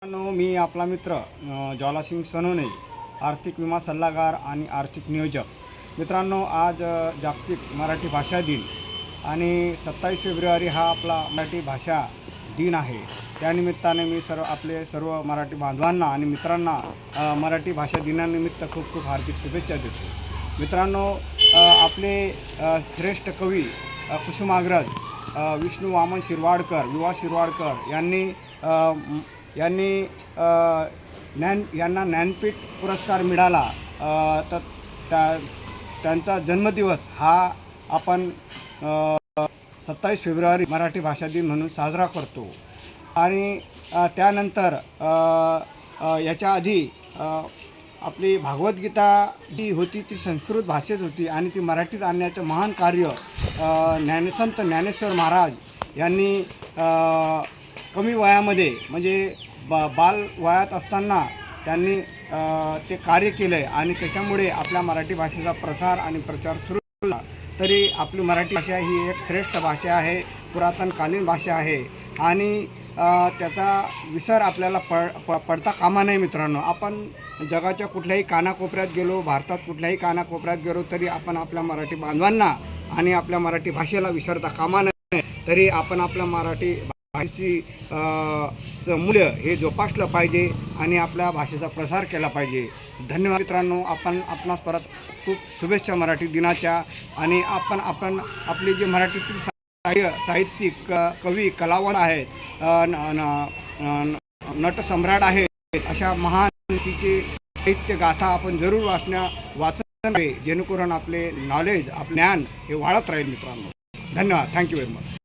मी आपला मित्र ज्वालासिंग सोनवणे, आर्थिक विमा सल्लागार आणि आर्थिक नियोजक. मित्रांनो, आज जागतिक मराठी भाषा दिन आणि 27 फेब्रुवारी हा आपला मराठी भाषा दिन आहे. त्यानिमित्ताने मी आपले सर्व मराठी बांधवांना आणि मित्रांना मराठी भाषा दिनानिमित्त खूप खूप हार्दिक शुभेच्छा देतो. मित्रांनो, आपले श्रेष्ठ कवी कुसुमाग्रज विष्णू वामन शिरवाडकर, विवा शिरवाडकर यांनी यांना ज्ञानपीठ पुरस्कार मिळाला. तर त्यांचा जन्मदिवस हा आपण 27 फेब्रुवारी मराठी भाषा दिन म्हणून साजरा करतो. आणि त्यानंतर याच्या आधी आपली भागवद्गीता जी होती ती संस्कृत भाषेत होती आणि ती मराठीत आणण्याचं महान कार्य संत ज्ञानेश्वर महाराज यांनी कमी वयामध्ये म्हणजे बाल वयात असताना त्यांनी ते कार्य केलं आहे. आणि त्याच्यामुळे आपल्या मराठी भाषेचा प्रसार आणि प्रचार सुरू झाला. तरी आपली मराठी भाषा ही एक श्रेष्ठ भाषा आहे, पुरातनकालीन भाषा आहे आणि त्याचा विसर आपल्याला पडता कामा नये. मित्रांनो, आपण जगाच्या कुठल्याही कानाकोपऱ्यात गेलो, भारतात कुठल्याही कानाकोपऱ्यात गेलो तरी आपण आपल्या मराठी बांधवांना आणि आपल्या मराठी भाषेला विसरता कामा नये. तरी आपण आपल्या मराठी भाषेची मूल्य हे जोपासलं पाहिजे आणि आपल्या भाषेचा प्रसार केला पाहिजे. धन्यवाद मित्रांनो. आपणास परत खूप शुभेच्छा मराठी दिनाच्या. आणि आपण आपले जे मराठीतील साहित्यिक कवी कलावंत आहेत, नटसम्राट आहेत, अशा महान तिचे साहित्य गाथा आपण जरूर वाचन जेणेकरून आपले नॉलेज, आपले ज्ञान हे वाढत राहील. मित्रांनो, धन्यवाद. Thank you very much.